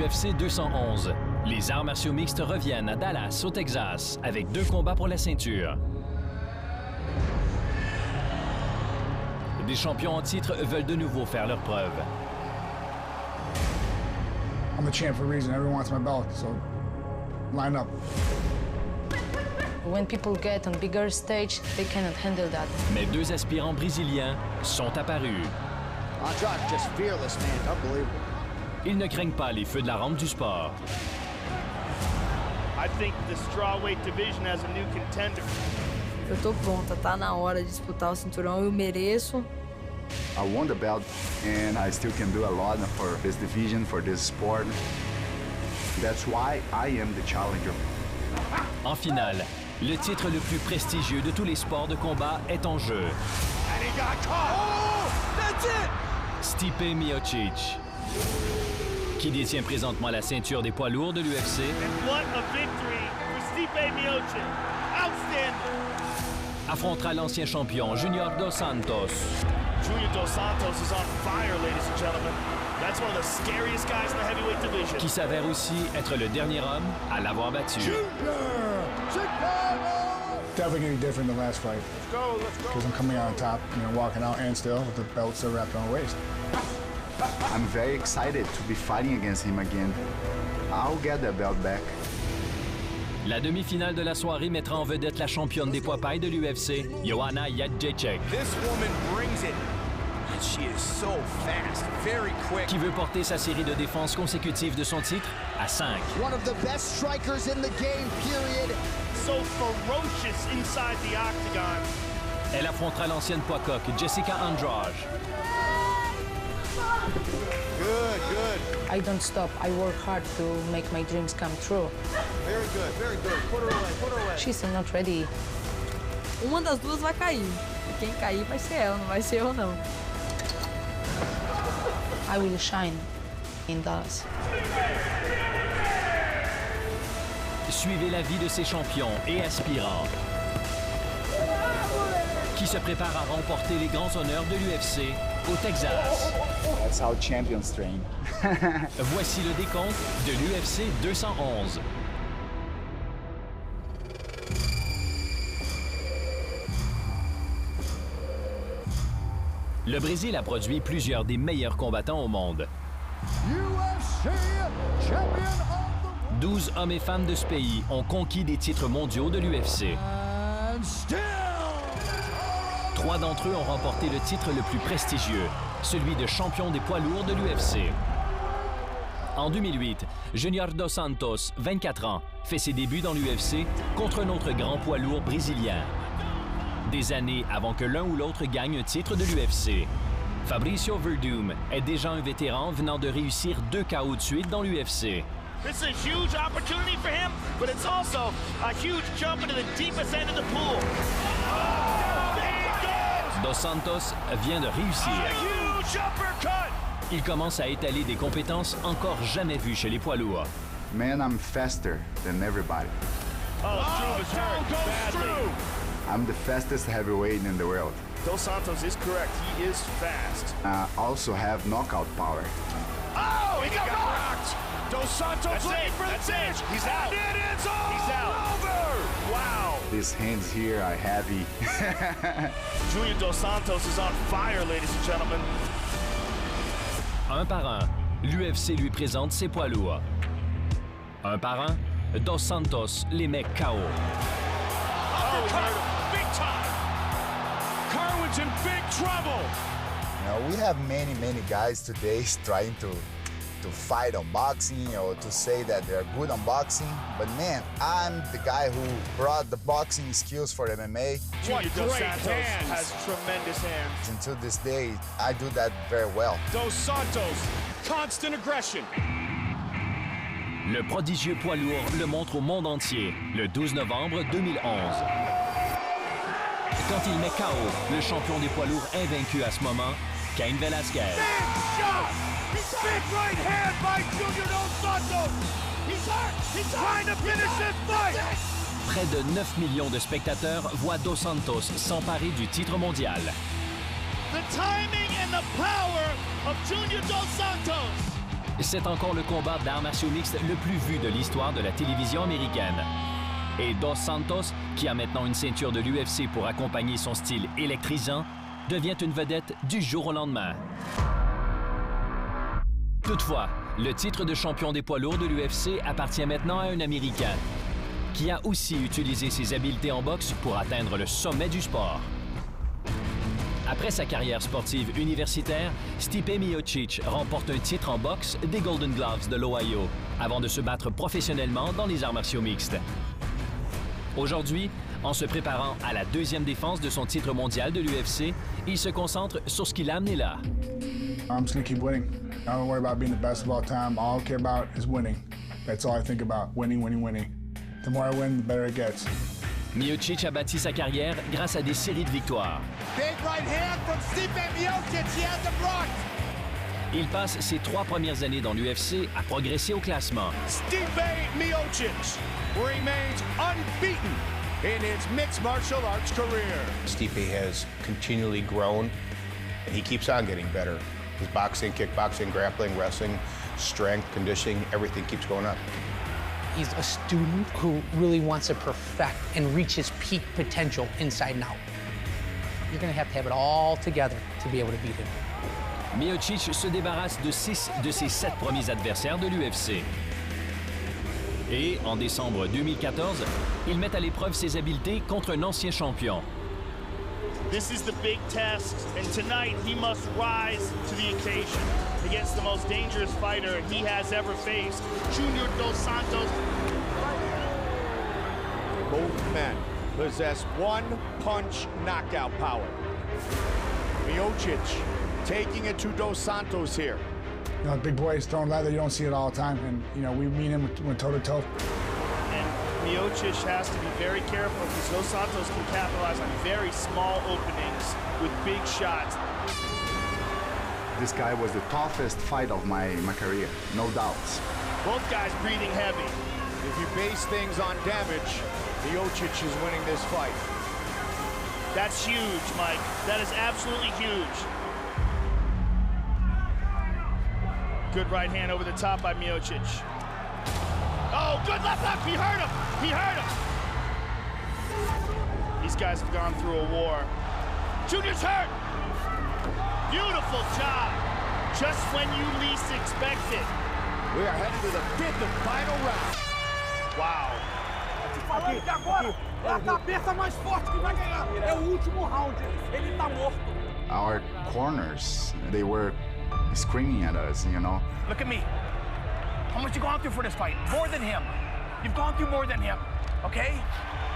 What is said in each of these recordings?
l'UFC 211. Les arts martiaux mixtes reviennent à Dallas, au Texas, avec 2 combats pour la ceinture. Des champions en titre veulent de nouveau faire leur preuve. I'm a champ for a reason. Everyone wants my belt, so line up. When people get on bigger stage, they cannot handle that. Mais 2 aspirants brésiliens sont apparus. Andrade, just fearless, man. Unbelievable. Ils ne craignent pas les feux de la rampe du sport. I think the strawweight division has a new contender. Eu tô pronta, tá na hora de disputar o cinturão, eu mereço. I won the belt and I still can do a lot for this division, for this sport. That's why I am the challenger. En finale, le titre le plus prestigieux de tous les sports de combat est en jeu. And he got caught. Oh, that's it! Stipe Miocic, qui détient présentement la ceinture des poids lourds de l'UFC, And what a victory for Stipe Miocic. Outstanding. affrontera l'ancien champion Junior Dos Santos. Junior Dos Santos is on fire, ladies and gentlemen. That's one of the scariest guys in the heavyweight division. Qui s'avère aussi être le dernier homme à l'avoir battu. Definitely gonna be different than the last fight. Let's go. Because I'm coming out on top, walking out and still with the belt still wrapped around my waist. I'm very excited to be fighting against him again. I'll get that belt back. La demi-finale de la soirée mettra en vedette la championne des poids pailles de l'UFC, Joanna Jędrzejczyk, This woman brings it. And she is so fast, very quick. qui veut porter sa série de défenses consécutives de son titre à 5. One of the best strikers in the game, period. So ferocious inside the octagon. Elle affrontera l'ancienne poids coque Jessica Andrade. Good, good. I don't stop. I work hard to make my dreams come true. Very good, very good. Put her away, put her away. She's not ready. Uma das duas vai cair. E quem cair vai ser ela, não vai ser eu, não. I will shine in Dallas. Suivez la vie de ces champions et aspirants qui se préparent à remporter les grands honneurs de l'UFC au Texas. That's how champions train. Voici le décompte de l'UFC 211. Le Brésil a produit plusieurs des meilleurs combattants au monde. 12 hommes et femmes de ce pays ont conquis des titres mondiaux de l'UFC. 3 d'entre eux ont remporté le titre le plus prestigieux, celui de champion des poids lourds de l'UFC. En 2008, Junior Dos Santos, 24 ans, fait ses débuts dans l'UFC contre un autre grand poids lourd brésilien. Des années avant que l'un ou l'autre gagne un titre de l'UFC. Fabricio Werdum est déjà un vétéran venant de réussir 2 KO de suite dans l'UFC. This is a huge opportunity for him, but it's also a huge jump into the deepest end of the pool. Dos Santos vient de réussir. A huge uppercut! Il commence à étaler des compétences encore jamais vues chez les poids lourds. Man, I'm faster than everybody. Oh, Drew is hurt badly. I'm the fastest heavyweight in the world. Dos Santos is correct. He is fast. I also have knockout power. Oh, he got rocked! Dos Santos looking for the finish. He's out. And it is all over! Wow. These hands here are heavy. Junior Dos Santos is on fire, ladies and gentlemen. Un par un, l'UFC lui présente ses poids lourds. Un par un, Dos Santos les met KO. Uppercut! Big time! Carwin's in big trouble! We have many guys today trying to fight on boxing or to say that they're good on boxing. But man, I'm the guy who brought the boxing skills for MMA. Junior Dos Santos has tremendous hands. Until this day, I do that very well. Dos Santos, constant aggression. Le prodigieux poids lourd le montre au monde entier le 12 novembre 2011. Quand il met KO le champion des poids lourds invaincu à ce moment, Cain Velasquez. Big shot! Big right hand by Junior Dos Santos! He's hurt! He's trying to finish this fight! Près de 9 millions de spectateurs voient Dos Santos s'emparer du titre mondial. The timing and the power of Junior Dos Santos! c'est encore le combat d'arts martiaux mixtes le plus vu de l'histoire de la télévision américaine. Et Dos Santos, qui a maintenant une ceinture de l'UFC pour accompagner son style électrisant, devient une vedette du jour au lendemain. Toutefois, le titre de champion des poids lourds de l'UFC appartient maintenant à un Américain, qui a aussi utilisé ses habiletés en boxe pour atteindre le sommet du sport. Après sa carrière sportive universitaire, Stipe Miocic remporte un titre en boxe des Golden Gloves de l'Ohio, avant de se battre professionnellement dans les arts martiaux mixtes. Aujourd'hui, en se préparant à la deuxième défense de son titre mondial de l'UFC, il se concentre sur ce qui l'a amené là. I'm just gonna keep winning. I don't worry about being the best of all time. All I care about is winning. That's all I think about. Winning, winning, winning. The more I win, the better it gets. Miocic a bâti sa carrière grâce à des séries de victoires. Big right hand from Stipe Miocic. He has the front. Il passe ses 3 premières années dans l'UFC à progresser au classement. Stipe Miocic remains unbeaten in his mixed martial arts career. Stipe has continually grown, and he keeps on getting better. His boxing, kickboxing, grappling, wrestling, strength, conditioning, everything keeps going up. He's a student who really wants to perfect and reach his peak potential inside and out. You're going to have it all together to be able to beat him. Miocic se débarrasse de 6 de ses 7 premiers adversaires de l'UFC. Et, en décembre 2014, il met à l'épreuve ses habiletés contre un ancien champion. This is the big test, and tonight he must rise to the occasion against the most dangerous fighter he has ever faced, Junior Dos Santos. Both men possess one-punch knockout power. Miocic taking it to Dos Santos here. You know, big boys throwing leather, you don't see it all the time. And, you know, we meet him with toe-to-toe. And Miocic has to be very careful because Dos Santos can capitalize on very small openings with big shots. This guy was the toughest fight of my career, no doubts. Both guys breathing heavy. If you base things on damage, Miocic is winning this fight. That's huge, Mike. That is absolutely huge. Good right hand over the top by Miocic. Oh, good left. He hurt him. He hurt him. These guys have gone through a war. Junior's hurt. Beautiful job. Just when you least expect it. We are headed to the 5th and final round. Wow. Aqui, agora é a cabeça mais forte que vai ganhar. É o último round. Ele tá morto. Our corners, they were screaming at us, you know. Look at me. How much you gone through for this fight? More than him. You've gone through more than him, okay?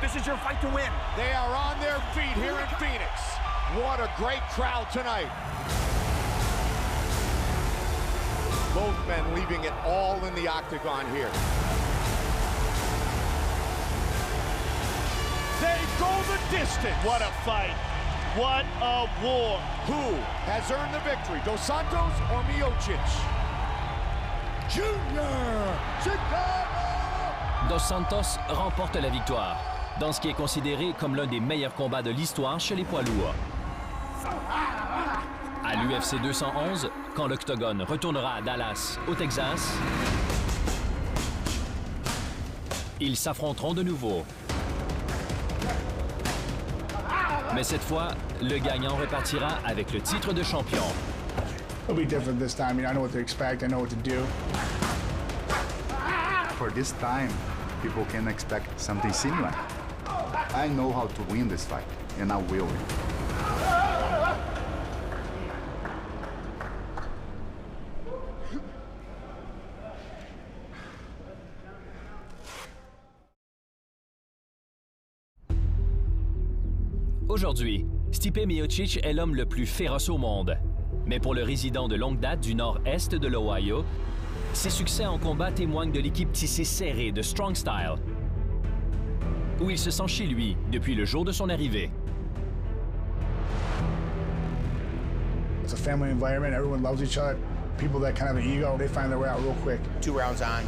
This is your fight to win. They are on their feet here in Phoenix. What a great crowd tonight. Both men leaving it all in the octagon here. They go the distance. What a fight. What a war. Who has earned the victory, Dos Santos or Miocic? Junior Chicago! Dos Santos remporte la victoire, dans ce qui est considéré comme l'un des meilleurs combats de l'histoire chez les poids lourds. À l'UFC 211, quand l'Octogone retournera à Dallas, au Texas, ils s'affronteront de nouveau. Mais cette fois, le gagnant repartira avec le titre de champion. It'll be different this time. I know what to expect. I know what to do. For this time, people can expect something similar. I know how to win this fight, and I will win. Aujourd'hui, Stipe Miocic est l'homme le plus féroce au monde. Mais pour le résident de longue date du nord-est de l'Ohio, ses succès en combat témoignent de l'équipe tissée serrée de Strong Style, où il se sent chez lui depuis le jour de son arrivée. It's a family environment. Everyone loves each other. People that kind of have an ego, they find their way out real quick. 2 rounds on,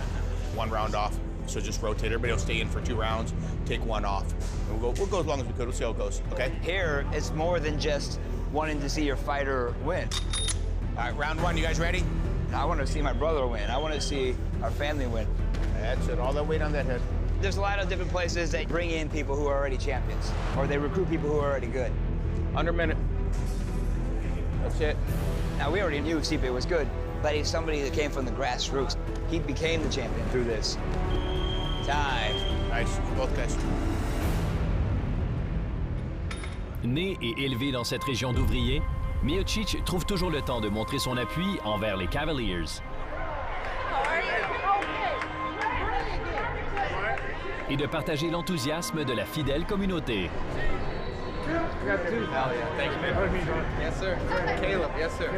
1 round off. So just rotate. Everybody will stay in for 2 rounds, take 1 off. And we'll go as long as we could. We'll see how it goes, okay? Here, it's more than just wanting to see your fighter win. All right, round 1, you guys ready? I want to see my brother win. I want to see our family win. That's it, all that weight on that head. There's a lot of different places that bring in people who are already champions, or they recruit people who are already good. Under a minute. That's it. Now, we already knew Stipe was good, but he's somebody that came from the grassroots. He became the champion through this. Time. Nice, both guys. Né et élevé dans cette région d'ouvriers, Miocic trouve toujours le temps de montrer son appui envers les Cavaliers. Et de partager l'enthousiasme de la fidèle communauté. Thank you, man. Yes, sir. Caleb, yes, sir.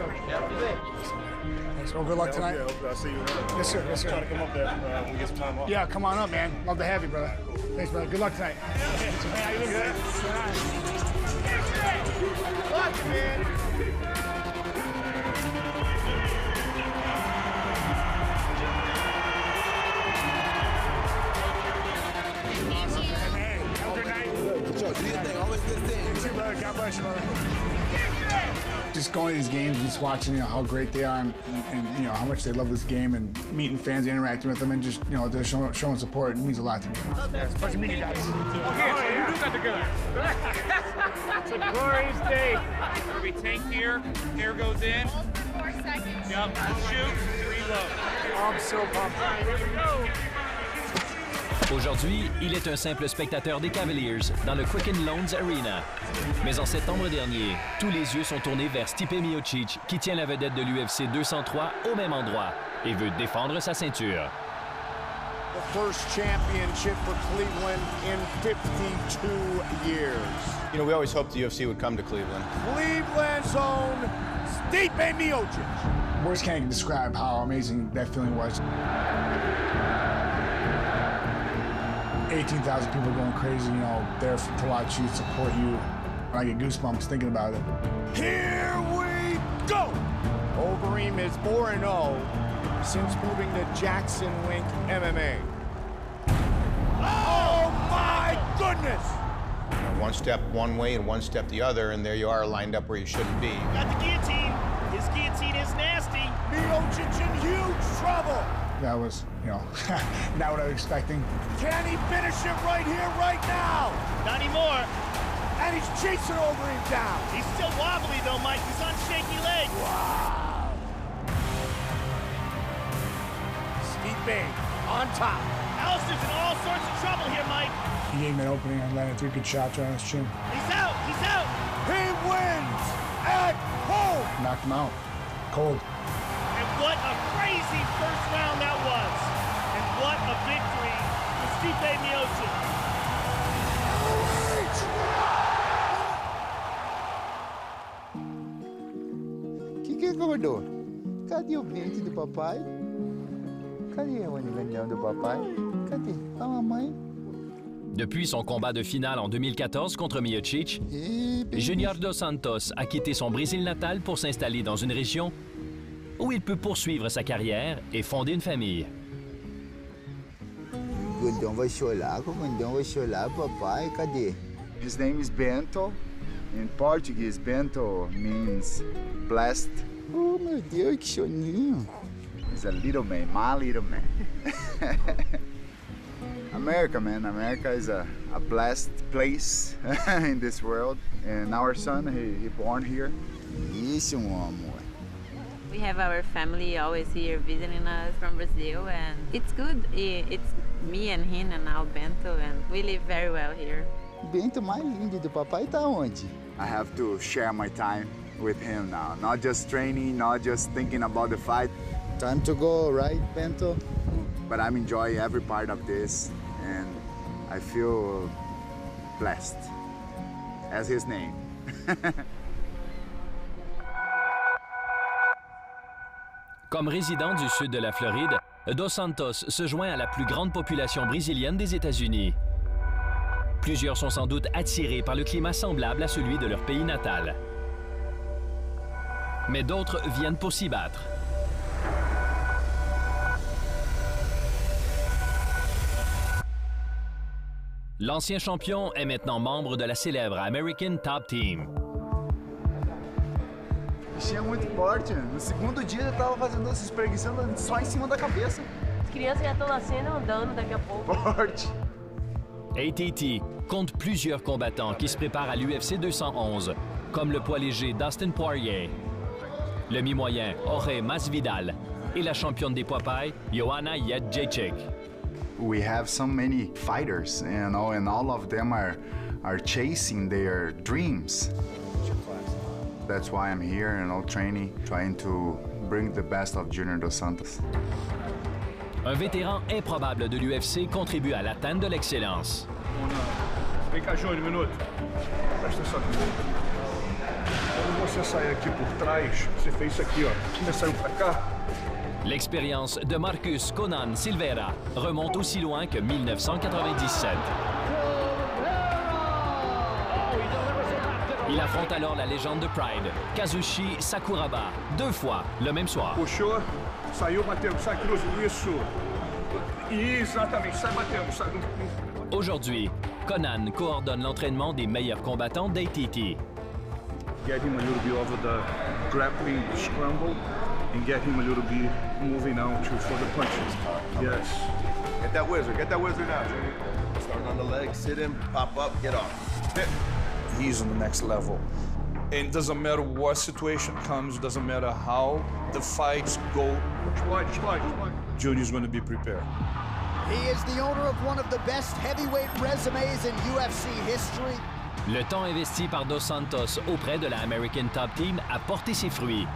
Thanks. Well, good luck tonight. I'll see you around. Yes, sir. Yes, sir. Try to come up there when we get some time off. Yeah, come on up, man. Love to have you, brother. Thanks, brother. Good luck tonight. Hey, how you doing, good? Good luck, man. God bless you, brother. Just going to these games, just watching, how great they are, and how much they love this game, and meeting fans, interacting with them, and just, they're showing support. It means a lot to me. It's a pleasure meeting you guys. Okay, you do that together. It's a glorious day. We tank here, air goes in. 4 seconds. Yep, shoot, reload. I'm so pumped. Here we go. Aujourd'hui, il est un simple spectateur des Cavaliers dans le Quicken Loans Arena. Mais en septembre dernier, tous les yeux sont tournés vers Stipe Miocic, qui tient la vedette de l'UFC 203 au même endroit et veut défendre sa ceinture. The first championship for Cleveland in 52 years. We always hoped the UFC would come to Cleveland. Cleveland's own Stipe Miocic. Words can't describe how amazing that feeling was. 18,000 people going crazy, there to watch you, support you. I get goosebumps thinking about it. Here we go! Overeem is 4-0 since moving to Jackson Wink MMA. Oh my goodness! One step one way and one step the other, and there you are lined up where you shouldn't be. Got the guillotine. His guillotine is nasty. Miocic in huge trouble. That was, not what I was expecting. Can he finish it right here, right now? Not anymore. And he's chasing Overeem down. He's still wobbly, though, Mike. He's on shaky legs. Wow. Stipe on top. Alistair's in all sorts of trouble here, Mike. He gave me an opening and landed 3 good shots right on his chin. He's out. He's out. He wins at home. Knocked him out. Cold. And what a crazy first round that was. And what a victory for Stipe Miocic. Que acordou? Cadê o brinde do papai? Cadê o aniversário do papai? Cadê a mamãe? Depuis son combat de finale en 2014 contre Miocic, Junior Dos Santos a quitté son Brésil natal pour s'installer dans une région où il peut poursuivre sa carrière et fonder une famille. Gordão vai chorar, comandão vai chorar, papai, cadê? His name is Bento. In Portuguese, Bento means blessed. Oh, meu Deus, que choninho. He's a little man, my little man. America, man. America is a blessed place in this world. And our son, he born here. Isso, meu amor. We have our family always here visiting us from Brazil, and it's good. It's me and him and now Bento, and we live very well here. Bento mais lindo do papai tá onde? I have to share my time with him now. Not just training, not just thinking about the fight. Time to go, right, Bento? But I'm enjoying every part of this, and I feel blessed, as his name. Comme résident du sud de la Floride, Dos Santos se joint à la plus grande population brésilienne des États-Unis. Plusieurs sont sans doute attirés par le climat semblable à celui de leur pays natal. Mais d'autres viennent pour s'y battre. L'ancien champion est maintenant membre de la célèbre American Top Team. O bichinho é muito forte. No segundo dia ele tava fazendo, se espreguiçando só em cima da cabeça. As crianças já estão nascendo andando daqui a pouco. Forte. ATT compte plusieurs combattants qui se préparent à l'UFC 211, comme le poids léger Dustin Poirier, le mi-moyen Jorge Masvidal et la championne des poids pailles Joanna Jędrzejczyk. We have so many fighters, you know, and all of them are chasing their dreams. That's why I'm here, you know, training, trying to bring the best of Junior Dos Santos. Un vétéran improbable de l'UFC contribue à l'atteinte de l'excellence. Vem cá, Júnior, um minuto. Presta atenção aqui. Quando você sair aqui por trás, você fez isso aqui, ó. Você saiu pra cá. L'expérience de Marcus Conan Silveira remonte aussi loin que 1997. Il affronte alors la légende de Pride, Kazushi Sakuraba, 2 fois, le même soir. Puxou, saiu batendo, sai cruz, isso. Exatamente, sai batendo, sai. Aujourd'hui, Conan coordonne l'entraînement des meilleurs combattants d'ATT. Get him a little bit over the grappling scramble and get him a little bit moving out for the punches. Yes. Get that wizard out. Starting on the leg, sit him, pop up, get off. He's on the next level. And it doesn't matter what situation comes, doesn't matter how the fights go. Junior's going to be prepared. He is the owner of one of the best heavyweight resumes in UFC history. Le temps investi par Dos Santos auprès de la American Top Team a porté ses fruits,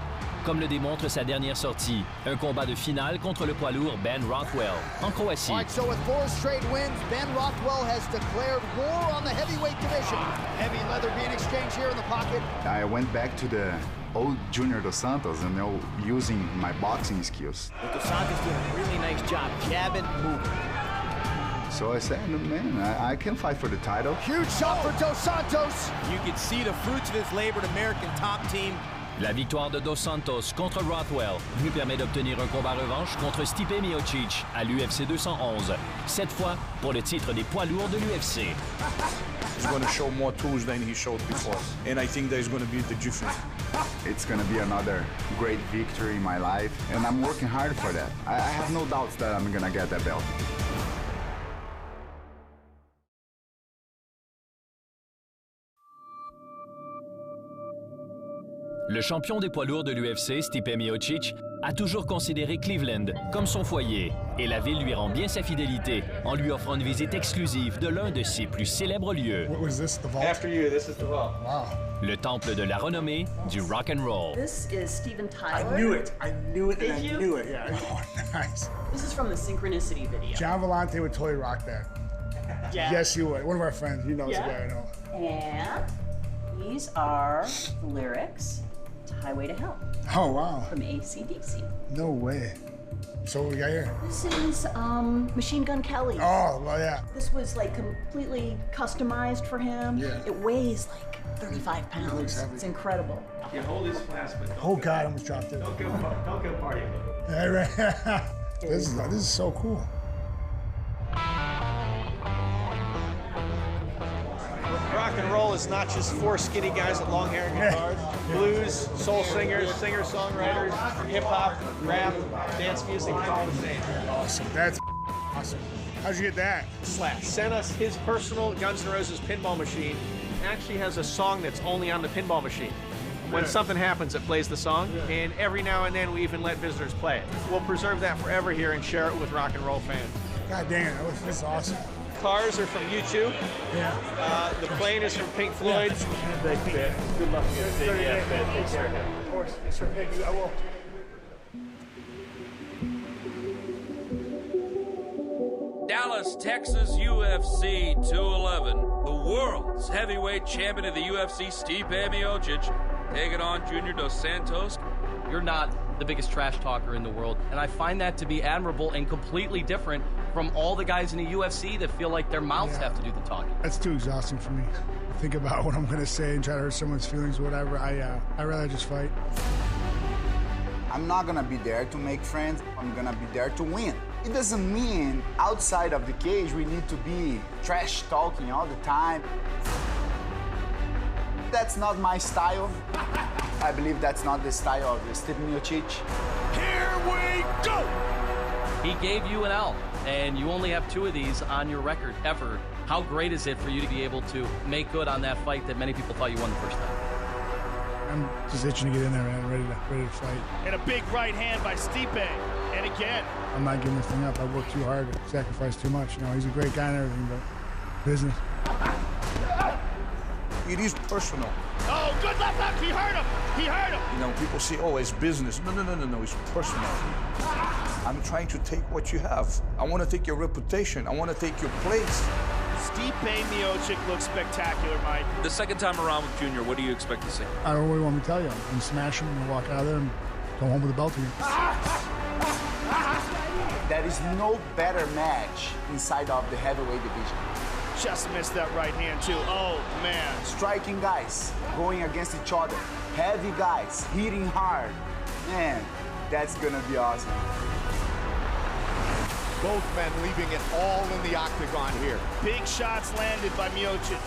comme le démontre sa dernière sortie, un combat de finale contre le poids lourd Ben Rothwell, en Croatie. All right, so with 4 straight wins, Ben Rothwell has declared war on the heavyweight division. Heavy leather being exchanged here in the pocket. I went back to the old Junior Dos Santos and, you know, using my boxing skills. Dos Santos doing a really nice job jabbing, moving. So I said, man, I can fight for the title. Huge shot for Dos Santos. You can see the fruits of his labor at American Top Team. La victoire de Dos Santos contre Rothwell lui permet d'obtenir un combat revanche contre Stipe Miocic à l'UFC 211, cette fois pour le titre des poids lourds de l'UFC. He's going to show more tools than he showed before. And I think that is going to be the difference. It's going to be another great victory in my life, and I'm working hard for that. I have no doubts that I'm going to get that belt. Le champion des poids lourds de l'UFC, Stipe Miocic, a toujours considéré Cleveland comme son foyer, et la ville lui rend bien sa fidélité en lui offrant une visite exclusive de l'un de ses plus célèbres lieux. What was this, the vault? After you, this is the vault. Wow. Le temple de la renommée du rock and roll. This is Steven Tyler. I knew it, Did I you? knew it, yeah. Oh, nice. This is from the Synchronicity video. John Volante would totally rock that. Yeah. Yes, you would. One of our friends, he knows the guy I know. And these are the lyrics to Highway to Hell. Oh, wow. From AC/DC. No way. So what we got here? This is Machine Gun Kelly. Oh, well, yeah. This was like completely customized for him. Yeah. It weighs like 35 pounds. looks heavy. It's incredible. Yeah, hold his flask, but Oh, God, I almost dropped it. don't go party. Yeah, right. This is so cool. Rock and roll is not just 4 skinny guys with long hair and guitars. Blues, soul singers, singer-songwriters, hip-hop, rap, dance music, it's all the same. Awesome. That's awesome. How'd you get that? Slash sent us his personal Guns N' Roses pinball machine. It actually has a song that's only on the pinball machine. When something happens, it plays the song, and every now and then we even let visitors play it. We'll preserve that forever here and share it with rock and roll fans. God dang it, this is awesome. Cars are from U2. Yeah. The plane is from Pink Floyd. Thanks, man. Good luck. Yeah, man. Take care. Of course. Yes, sir. Thank you. I will. Dallas, Texas, UFC 211. The world's heavyweight champion of the UFC, Stipe Miocic, taking on Junior Dos Santos. You're not the biggest trash talker in the world, and I find that to be admirable and completely different from all the guys in the UFC that feel like their mouths have to do the talking. That's too exhausting for me. Think about what I'm going to say and try to hurt someone's feelings or whatever. I'd rather just fight. I'm not gonna be there to make friends. I'm gonna be there to win. It doesn't mean outside of the cage we need to be trash talking all the time. That's not my style. I believe that's not the style of Stipe Miocic. Here we go! He gave you an L, and you only have 2 of these on your record ever. How great is it for you to be able to make good on that fight that many people thought you won the first time? I'm just itching to get in there, man. Ready to fight. And a big right hand by Stipe. And again. I'm not giving this thing up. I worked too hard, sacrificed too much. You know, he's a great guy and everything, but business. It is personal. Oh, good left hook. He hurt him. He hurt him. You know, people say, oh, it's business. No, it's personal. I'm trying to take what you have. I want to take your reputation. I want to take your place. Stipe Miocic looks spectacular, Mike. The second time around with Junior, what do you expect to see? I don't know what you want me to tell you. I'm going to smash him and walk out of there and go home with a belt again. There is no better match inside of the heavyweight division. Just missed that right hand, too. Oh, man. Striking guys, going against each other. Heavy guys, hitting hard. Man, that's gonna be awesome. Both men leaving it all in the octagon here. Big shots landed by Miocic.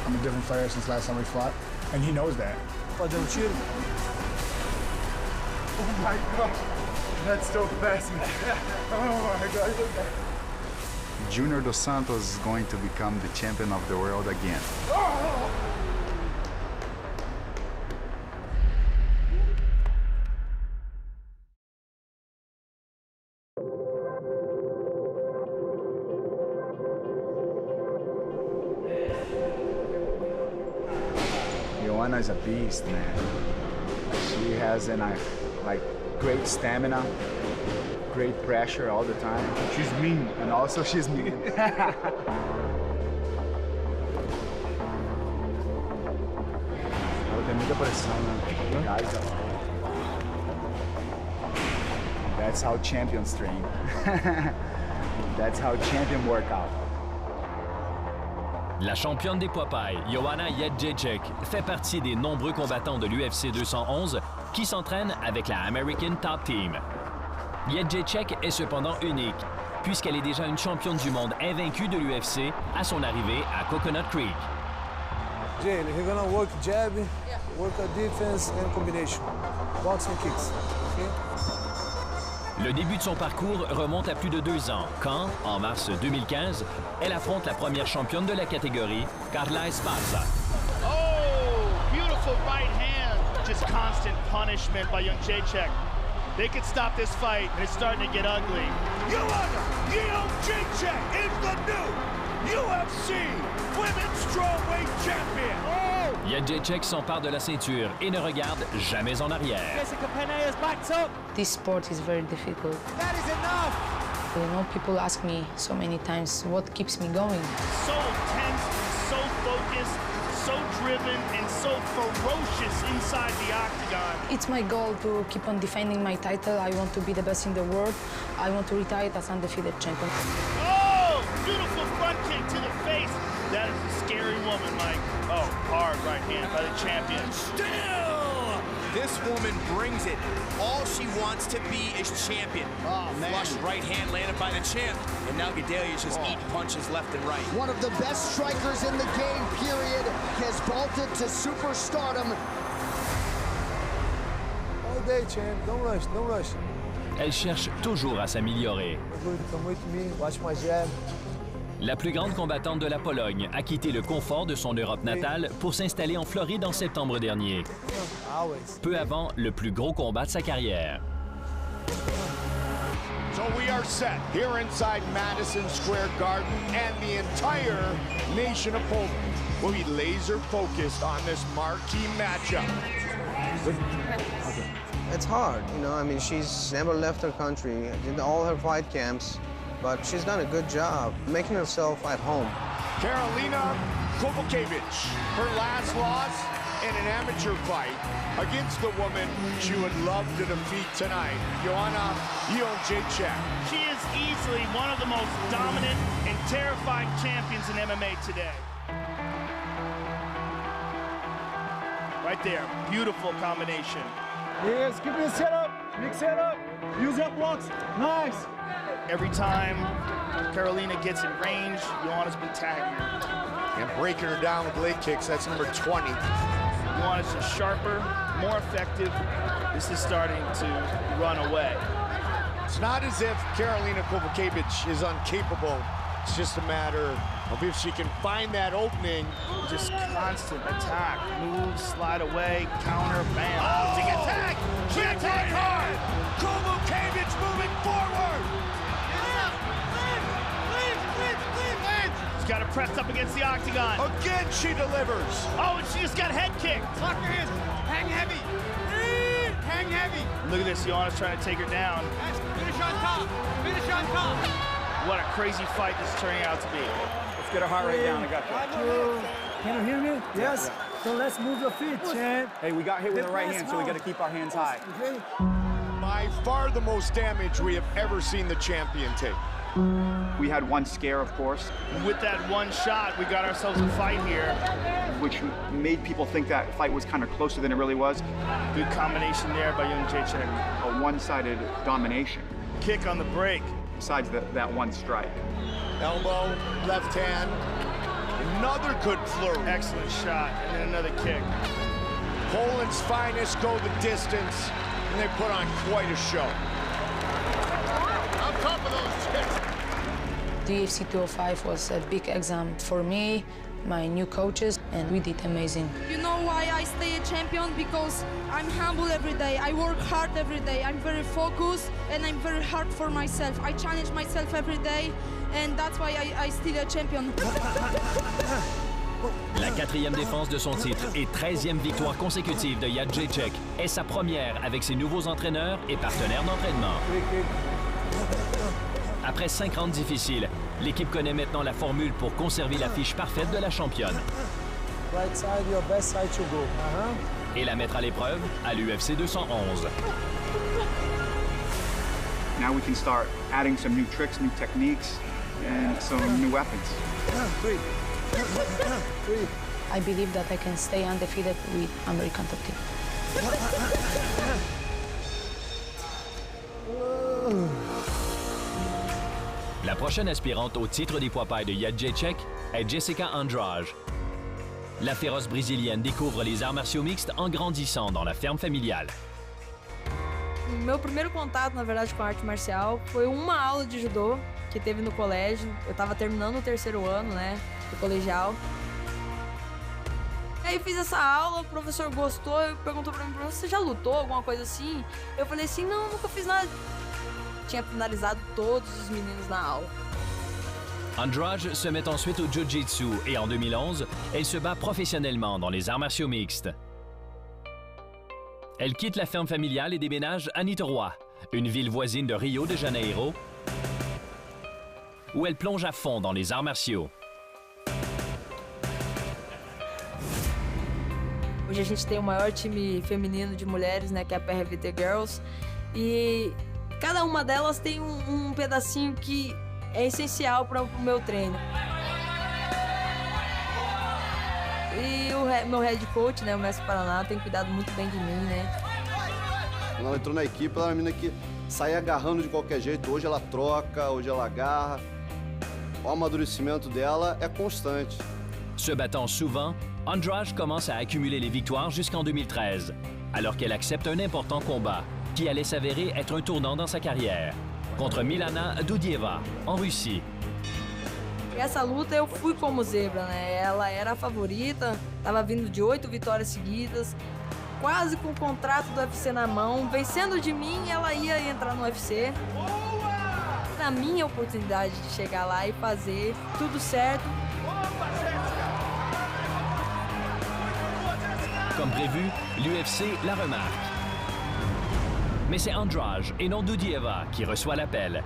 I'm a different fighter since last time we fought, and he knows that. Oh my God. That's so fast, man. Oh my God. Junior Dos Santos is going to become the champion of the world again. Joanna is a beast, man. She has great stamina. Great pressure all the time. She's mean. And also she's mean. That's how champions train. That's how champions work out. La championne des poids pailles, Joanna Jedrzejczyk, fait partie des nombreux combattants de l'UFC 211 qui s'entraînent avec la American Top Team. Jedrzejczyk est cependant unique, puisqu'elle est déjà une championne du monde invaincue de l'UFC à son arrivée à Coconut Creek. Jay, we're gonna work jab, work a defense and combination. Boxing kicks. Okay? Le début de son parcours remonte à plus de 2 ans, quand, en mars 2015, elle affronte la première championne de la catégorie, Carla Esparza. Oh, beautiful right hand. Just constant punishment by young Jacek. They could stop this fight, and it's starting to get ugly. Joanna Jedrzejczyk is the new UFC Women's Strawweight Champion. Oh! Jedrzejczyk s'empare de la ceinture et ne regarde jamais en arrière. Jessica Pena is backed up. This sport is very difficult. That is enough. You know, people ask me so many times, what keeps me going? So tense, so focused, so driven, and so ferocious inside the octagon. It's my goal to keep on defending my title. I want to be the best in the world. I want to retire as undefeated champion. Oh, beautiful front kick to the face. That is a scary woman, Mike. Oh, hard right hand by the champion. Still, this woman brings it. All she wants to be is champion. Oh, man. Flush right hand landed by the champ. And now Gedalia's just eating punches left and right. One of the best strikers in the game, period, has vaulted to superstardom. All day, champ. Don't rush, don't rush. Elle cherche toujours à s'améliorer. Come with me, watch my jab. La plus grande combattante de la Pologne a quitté le confort de son Europe natale pour s'installer en Floride en septembre dernier, peu avant le plus gros combat de sa carrière. So we are set here inside Madison Square Garden, and the entire nation of Poland will be laser focused on this marquee matchup. It's hard, you know, I mean, she's never left her country, did all her fight camps, but she's done a good job making herself at home. Karolina Kowalkiewicz, her last loss in an amateur fight against the woman she would love to defeat tonight, Joanna Jedrzejczyk. She is easily one of the most dominant and terrifying champions in MMA today. Right there, beautiful combination. Yes, keep your setup, mix it up, use your blocks, nice. Every time Karolina gets in range, Joanna's been tagging her. And breaking her down with leg kicks, that's number 20. Joanna's just sharper, more effective. This is starting to run away. It's not as if Karolina Kowalkiewicz is incapable. It's just a matter of if she can find that opening. Just constant attack. Move, slide away, counter, bam. Oh, she gets tagged! She attacked hard! Kowalkiewicz moving forward! She's got her pressed up against the octagon. Again, she delivers. Oh, and she just got head kicked. Lock your hands. Hang heavy. Hang heavy. Look at this. Joanna's trying to take her down. Finish on top. Finish on top. What a crazy fight this is turning out to be. Let's get her heart rate down. I got you. Can you hear me? Yes. So let's move your feet, champ. Hey, we got hit with the right hand, so we got to keep our hands high. Okay. By far the most damage we have ever seen the champion take. We had one scare, of course. With that one shot, we got ourselves a fight here. Which made people think that fight was kind of closer than it really was. Good combination there by Jędrzejczyk. A one-sided domination. Kick on the break. Besides that one strike. Elbow, left hand. Another good flurry. Excellent shot, and then another kick. Poland's finest go the distance, and they put on quite a show. On top of those kicks. The UFC 205 was a big exam for me, my new coaches, and we did amazing. You know why I stay a champion? Because I'm humble every day. I work hard every day. I'm very focused, and I'm very hard for myself. I challenge myself every day, and that's why I still a champion. La 4e défense de son titre et 13e victoire consécutive de Jędrzejczyk est sa première avec ses nouveaux entraîneurs et partenaires d'entraînement. Après 5 rounds difficiles, l'équipe connaît maintenant la formule pour conserver la fiche parfaite de la championne. Right side, your best side to go. Et la mettre à l'épreuve à l'UFC 211. Now we can start adding some new tricks, new techniques, and some new weapons. I believe that I can stay undefeated with American top team. La prochaine aspirante au titre des poids pailles de Jędrzejczyk est Jessica Andrade. La féroce brésilienne découvre les arts martiaux mixtes en grandissant dans la ferme familiale. Meu primeiro contato, na verdade, com a arte marcial foi uma aula de judô que teve no colégio. Eu estava terminando o 3º ano, né, do colegial. Aí fiz essa aula, o professor gostou e perguntou pra mim, você já lutou, alguma coisa assim? Eu falei assim, não, nunca fiz nada. Tinha finalizado todos os meninos na aula. Andrade se met ensuite au jiu-jitsu et en 2011, elle se bat professionnellement dans les arts martiaux mixtes. Elle quitte la ferme familiale et déménage à Niterói, une ville voisine de Rio de Janeiro, où elle plonge à fond dans les arts martiaux. Hoje a gente tem o maior time feminino de mulheres, né, que é a PRVT Girls, e cada uma delas tem um pedacinho que é essencial para o meu treino. E o meu head coach, né, o Mestre Paraná, tem cuidado muito bem de mim, né? Quando ela entrou na equipe, ela era uma menina que saía agarrando de qualquer jeito. Hoje ela troca, hoje ela agarra. O amadurecimento dela é constante. Se battant souvent, Andrade commence à accumuler les victoires jusqu'en 2013, alors qu'elle accepte un important combat qui allait s'avérer être un tournant dans sa carrière, contre Milana Dudieva, en Russie. Essa luta eu fui como zebra, né? Ela era a favorita, estava vindo de 8 vitórias seguidas, quase com o contrato do UFC na mão, vencendo de mim, ela ia entrar no UFC. Na minha oportunidade de chegar lá e fazer tudo certo. Comme prévu, l'UFC la remarque. Mais c'est Andrade et non Dudieva qui reçoit l'appel.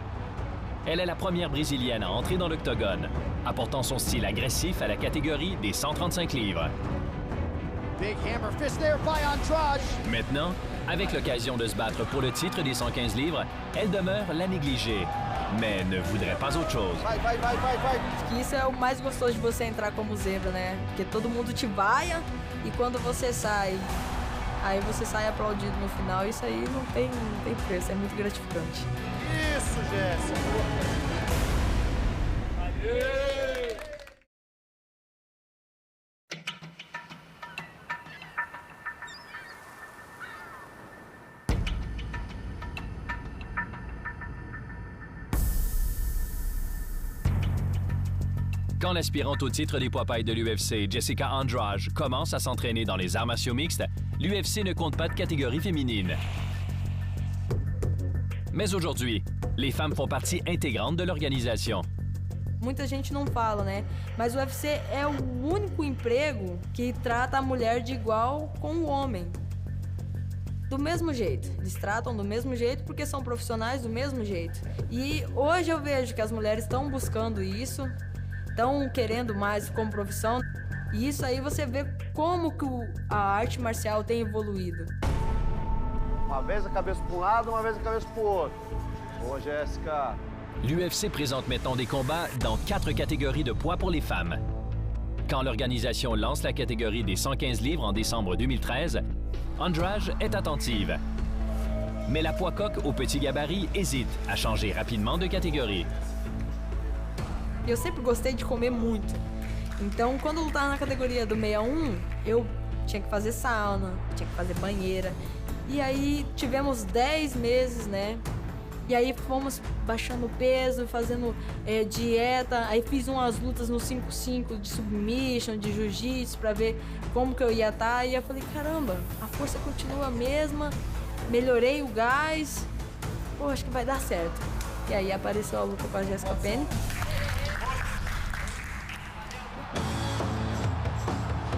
Elle est la première Brésilienne à entrer dans l'octogone, apportant son style agressif à la catégorie des 135 livres. Big hammer fist there by Andrade. Maintenant, avec l'occasion de se battre pour le titre des 115 livres, elle demeure la négligée, mais ne voudrait pas autre chose. Vai. Acho que isso é o mais gostoso de você entrar como zebra, né? Porque todo mundo te vaia e quando você sai, aí você sai aplaudido no final. Isso aí não tem preço, é muito gratificante. Isso, Jéssica. Quand l'aspirante au titre des poids pailles de l'UFC, Jessica Andrade, commence à s'entraîner dans les arts martiaux mixtes, l'UFC ne compte pas de catégorie féminine. Mais aujourd'hui, les femmes font partie intégrante de l'organisation. Muita gente não fala, né? Mas o UFC é o único emprego que trata a mulher de igual com o homem. Do mesmo jeito. Eles tratam do mesmo jeito porque são profissionais do mesmo jeito. E hoje eu vejo que as mulheres estão buscando isso, estão querendo mais como profissão. E isso aí você vê como que a arte marcial tem evoluído. Uma vez a cabeça para um lado, uma vez a cabeça para o outro. Boa, Jéssica. L'UFC présente maintenant des combats dans 4 catégories de poids pour les femmes. Quand l'organisation lance la catégorie des 115 livres en décembre 2013, Andrade est attentive. Mais la poids coque au petit gabarit hésite à changer rapidement de catégorie. Eu sempre gostei de comer muito. Então, quando eu lutava na categoria do 61, eu tinha que fazer sauna, tinha que fazer banheira. E aí tivemos 10 meses, né? E aí fomos baixando peso, fazendo dieta. Aí fiz umas lutas no 5-5 de submission, de jiu-jitsu, pra ver como que eu ia estar. E eu falei, caramba, a força continua a mesma. Melhorei o gás. Pô, acho que vai dar certo. E aí apareceu a luta com a Jessica Penne.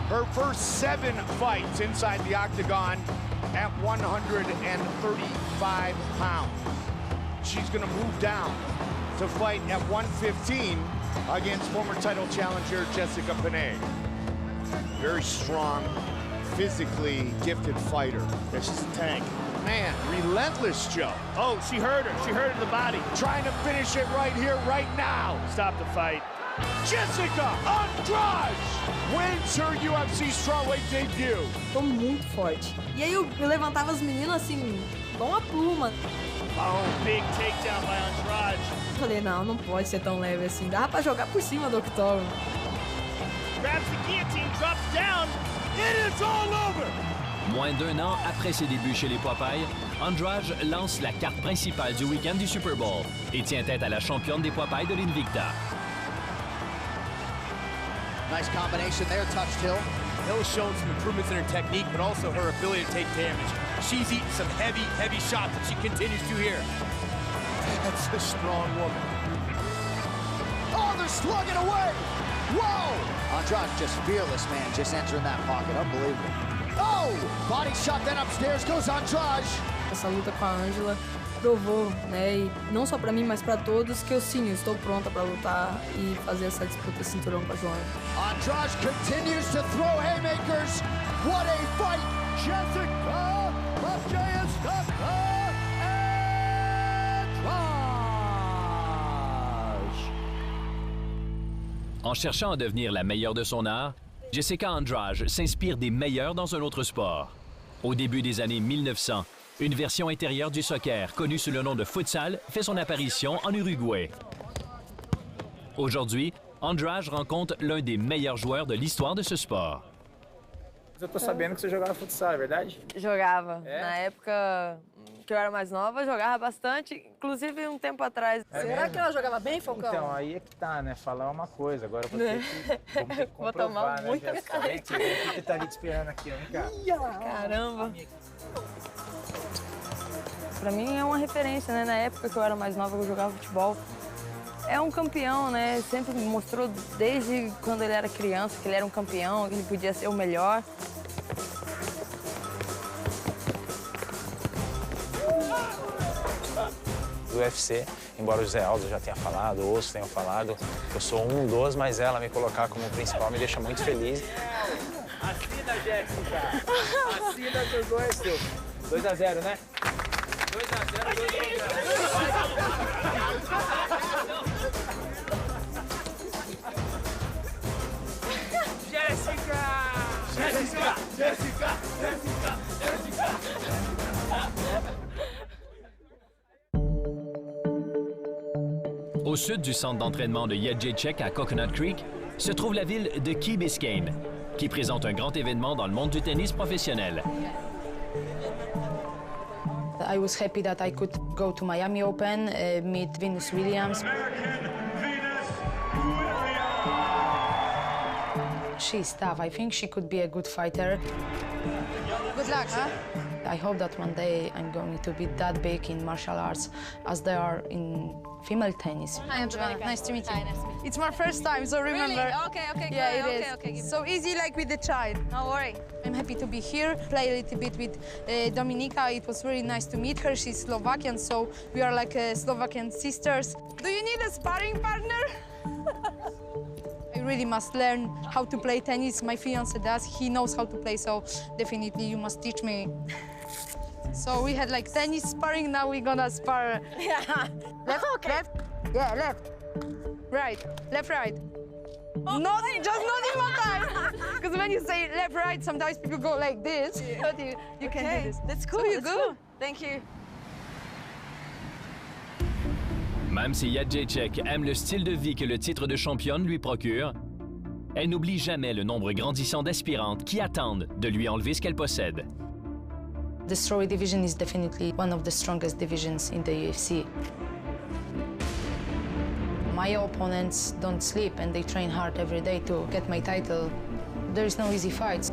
Her first 7 fights inside the octagon at 135 pounds. She's going to move down to fight at 115 against former title challenger Jessica Penne. Very strong, physically gifted fighter. Yeah, she's a tank. Man, relentless, Joe. Oh, she hurt her. She hurt her in the body. Trying to finish it right here, right now. Stop the fight. Jessica Andrade wins her UFC Strawweight debut. Tô muito forte. E aí eu levantava as meninas assim, igual uma pluma. Oh, big takedown by Andrade. Falei, não pode ser tão leve assim. Dá pra jogar por cima do octógono. Grabs the guillotine, drops down. It is all over. Moins d'1 an après ses débuts chez les poids pailles, Andrade lance la carte principale du week-end du Super Bowl et tient tête à la championne des poids pailles de l'Invicta. Nice combination there, touched Hill. Hill's shown some improvements in her technique, but also her ability to take damage. She's eaten some heavy shots that she continues to here. That's a strong woman. Oh, they're slugging away! Whoa! Andrade just fearless, man, just entering that pocket. Unbelievable. Oh! Body shot, then upstairs goes Andrade. Essa luta com a Ângela provou, né, e não só pra mim, mas pra todos, que eu sim, eu estou pronta pra lutar e fazer essa disputa cinturão com a Joanna. Andrade continues to throw haymakers. What a fight! Jessica Andrade! En cherchant à devenir la meilleure de son art, Jessica Andrade s'inspire des meilleurs dans un autre sport. Au début des années 1900, une version intérieure du soccer, connue sous le nom de futsal, fait son apparition en Uruguay. Aujourd'hui, Andrade rencontre l'un des meilleurs joueurs de l'histoire de ce sport. Eu tô sabendo que você jogava futsal, é verdade? Jogava. Na época que eu era mais nova, eu jogava bastante, inclusive um tempo atrás. Será que ela jogava bem, Falcão? Então, aí é que tá, né? Falar uma coisa, agora eu vou ter que Vou tomar muita Jéssica. Vem que tá ali te esperando aqui, ó. Vem cá. Caramba! Pra mim é uma referência, né? Na época que eu era mais nova, que eu jogava futebol. É um campeão, né? Sempre mostrou desde quando ele era criança que ele era um campeão, que ele podia ser o melhor. Do UFC, embora o José Aldo já tenha falado, outros tenham falado, eu sou um dos, mas ela me colocar como principal me deixa muito feliz. Assina, Jéssica! Assina que o gol é seu. 2-0, né? 2-0, 2-0. Jéssica! Jéssica! Jéssica! Jéssica! Jéssica! Au sud du centre d'entraînement de Jedrzejczyk à Coconut Creek, se trouve la ville de Key Biscayne, qui présente un grand événement dans le monde du tennis professionnel. I was happy that I could go to Miami Open, meet Venus Williams. American Venus Williams. She's tough. I think she could be a good fighter. Good luck, huh? I hope that one day I'm going to be that big in martial arts as they are in female tennis. Hi, Angelica. Nice to meet you. Hi, nice to meet you. It's my first time, so remember. Really? Okay, Yeah, good. it is. Okay. So easy like with the child. Don't worry. I'm happy to be here, play a little bit with Dominika. It was really nice to meet her. She's Slovakian, so we are like Slovakian sisters. Do you need a sparring partner? I really must learn how to play tennis. My fiance does. He knows how to play, so definitely you must teach me. So we had like tennis sparring, now we're gonna spar. Yeah. Left, left? Yeah, left. Right, left, right. Not in one time. Because when you say left, right, sometimes people go like this, but you can do this. That's cool. So you That's go. cool. Thank you. Même si Jędrzejczyk aime le style de vie que le titre de championne lui procure, elle n'oublie jamais le nombre grandissant d'aspirantes qui attendent de lui enlever ce qu'elle possède. The strawweight division is definitely one of the strongest divisions in the UFC. My opponents don't sleep and they train hard every day to get my title. There is no easy fights.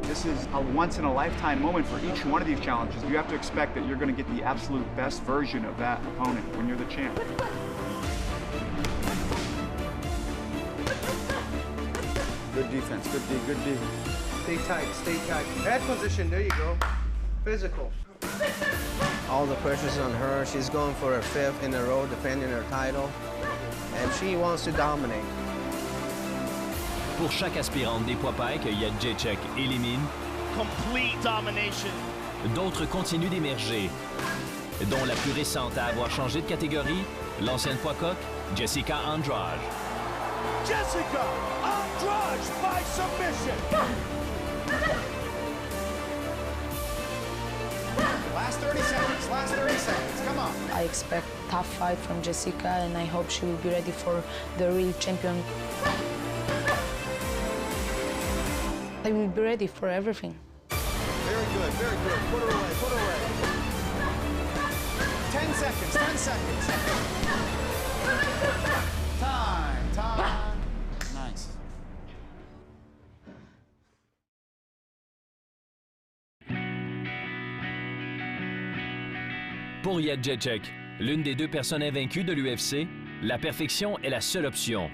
This is a once-in-a-lifetime moment for each one of these challenges. You have to expect that you're going to get the absolute best version of that opponent when you're the champ. Good defense, good D, good D. Stay tight, stay tight. Head position, there you go. Physical. All the pressure's on her. She's going for her 5th in a row, defending her title. And she wants to dominate. Pour chaque aspirante des poids pailles que Jędrzejczyk élimine, Complete domination. d'autres continuent d'émerger, dont la plus récente à avoir changé de catégorie, l'ancienne poids coq, Jessica Andrade. Jessica Andrade by submission. Last 30 seconds, last 30 seconds, come on. I expect a tough fight from Jessica and I hope she will be ready for the real champion. I will be ready for everything. Very good, very good. Put her away, put her away. 10 seconds, 10 seconds. Time. Nice. Pour Jędrzejczyk, l'une des deux personnes invaincues de l'UFC, la perfection est la seule option.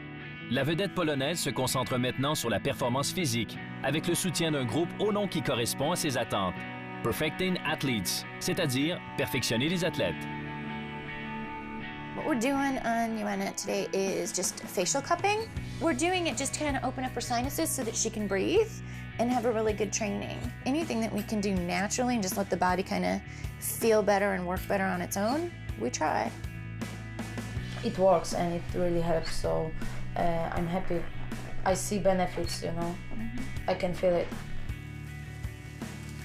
La vedette polonaise se concentre maintenant sur la performance physique, avec le soutien d'un groupe au nom qui correspond à ses attentes. Perfecting Athletes, c'est-à-dire perfectionner les athlètes. What we're doing on Joanna today is just facial cupping. We're doing it just to kind of open up her sinuses so that she can breathe and have a really good training. Anything that we can do naturally and just let the body kind of feel better and work better on its own, we try. It works and it really helps, so I'm happy. I see benefits, you know. I can feel it.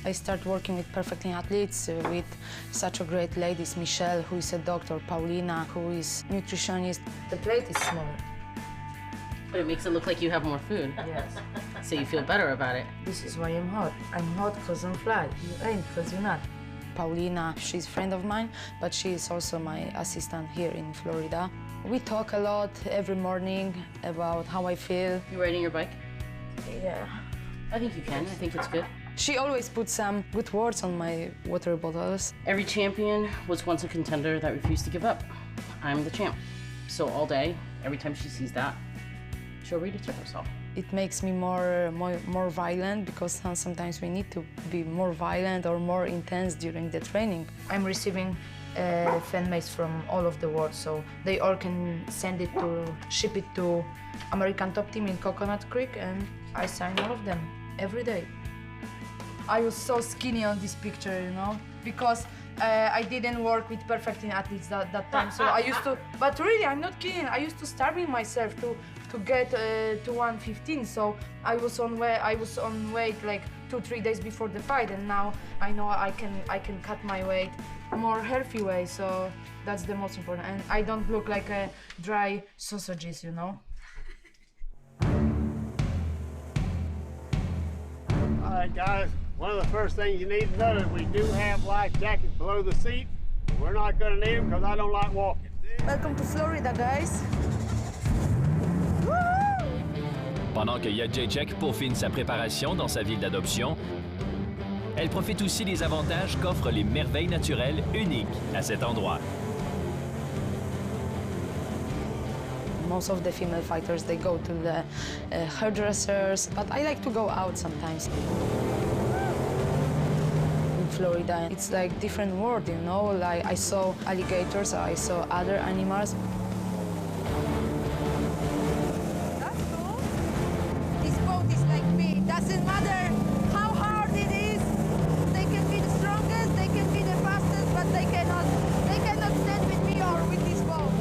I start working with Perfecting Athletes with such a great ladies, Michelle, who is a doctor, Paulina, who is nutritionist. The plate is smaller. But it makes it look like you have more food. Yes. So you feel better about it. This is why I'm hot. I'm hot because I'm fly. You ain't because you're not. Paulina, she's a friend of mine, but she is also my assistant here in Florida. We talk a lot every morning about how I feel. You riding your bike? Yeah. I think you can. I think it's good. She always puts some good words on my water bottles. Every champion was once a contender that refused to give up. I'm the champ. So all day, every time she sees that, she'll read it to herself. It makes me more violent because sometimes we need to be more violent or more intense during the training. I'm receiving fan mails from all over the world, so they all can ship it to American Top Team in Coconut Creek, and I sign all of them every day. I was so skinny on this picture, you know, because I didn't work with Perfecting Athletes that time, so I used to, but really, I'm not kidding, I used to starving myself to get to 115, so I was on weight like 2-3 days before the fight, and now I know I can cut my weight more healthy way, so that's the most important, and I don't look like a dry sausages, you know. All right, guys. One of the first things you need to know is we do have life jackets below the seat. We're not going to need them because I don't like walking. Welcome to Florida, guys. Woo! Pendant que Jędrzejczyk peaufine sa préparation dans sa ville d'adoption, elle profite aussi des avantages qu'offrent les merveilles naturelles uniques à cet endroit. Most of the female fighters, they go to the hairdressers, but I like to go out sometimes. In Florida, it's like different world, you know, like I saw alligators, I saw other animals. That's cool. This boat is like me. Doesn't matter how hard it is. They can be the strongest, they can be the fastest, but they cannot stand with me or with this boat.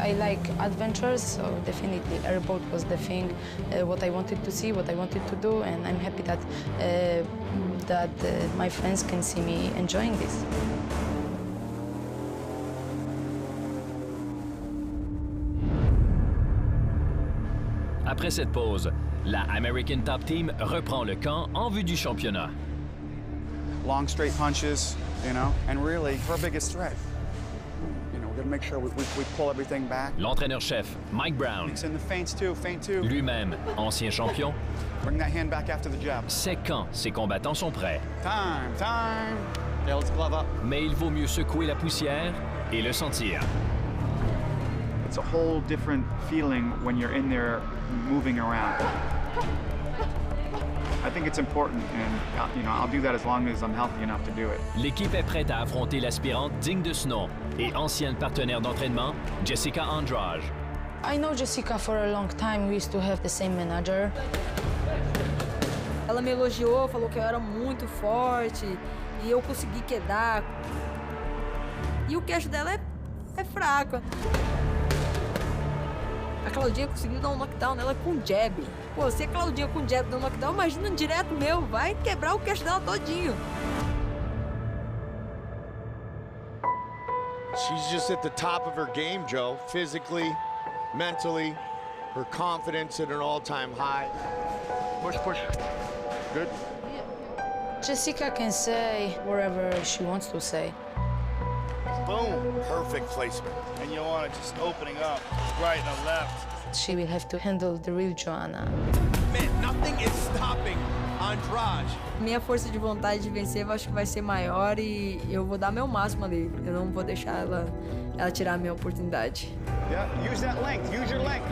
I like adventures, so definitely airboat was the thing, what I wanted to see, what I wanted to do, and I'm happy that my friends can see me enjoying this. Après cette pause, la American Top Team reprend le camp en vue du championnat. Long straight punches, you know, and really her biggest threat. We're gonna make sure we pull everything back. L'entraîneur-chef, Mike Brown, It's in the feints too, feint too. lui-même ancien champion, Bring that hand back after the jab. sait quand ses combattants sont prêts. Time. Okay, let's glove up. Mais il vaut mieux secouer la poussière et le sentir. It's a whole different feeling when you're in there moving around. I think it's important, and I'll do that as long as I'm healthy enough to do it. L'équipe est prête à affronter l'aspirante digne de ce nom et ancienne partenaire d'entraînement, Jessica Andrade. I know Jessica for a long time. We used to have the same manager. Ela me elogiou, falou que eu era muito forte e eu consegui quedar. E o queixo dela é fraco. A Claudinha conseguiu dar um knockdown nela com jab. Pô, se a Claudinha com jab dá um knockdown, imagina um direto meu, vai quebrar o queixo dela todinho. She's just at the top of her game, Joe. Physically, mentally, her confidence at an all-time high. Push. Good. Jessica can say whatever she wants to say. Boom, perfect placement. And you want it just opening up, right and left. She will have to handle the real Joanna. Man, nothing is stopping Andrade. Minha força de vontade de vencer eu acho que vai ser maior e eu vou dar meu máximo ali. Eu não vou deixar ela tirar a minha oportunidade. Yeah, use that length, use your length.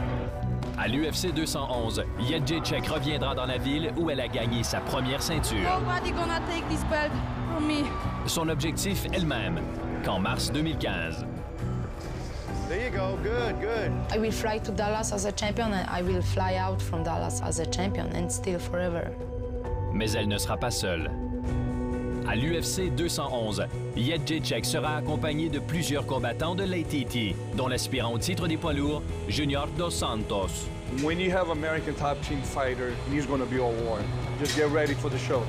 À l'UFC 211, Jędrzejczyk reviendra dans la ville où elle a gagné sa première ceinture. Nobody gonna take this belt from me. Son objectif elle-même, qu'en mars 2015. There you go, good. I will fly to Dallas as a champion and I will fly out from Dallas as a champion and still forever. Mais elle ne sera pas seule. À l'UFC 211, Jędrzejczyk sera accompagné de plusieurs combattants de l'ATT, dont l'aspirant au titre des poids lourds, Junior Dos Santos. When you have American Top Team fighter, he's going to be all war. Just get ready for the show.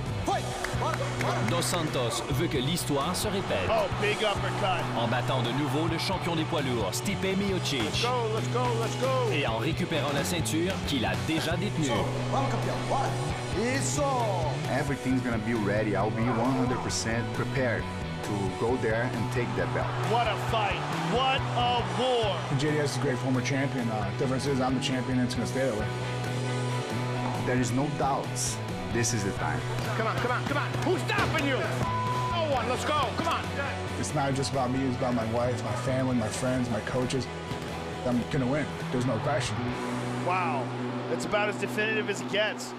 Dos Santos veut que l'histoire se répète. Oh, big uppercut. En battant de nouveau le champion des poids lourds, Stipe Miocic. Let's go. Et en récupérant la ceinture qu'il a déjà détenue. Everything's gonna be ready. I'll be 100% prepared to go there and take that belt. What a fight. What a war. JDS is a great former champion. Difference is I'm the champion and it's gonna stay that way. There is no doubts. This is the time. Come on. Who's stopping you? No one, let's go, come on. It's not just about me, it's about my wife, my family, my friends, my coaches. I'm gonna win. There's no question. Wow. That's about as definitive as it gets.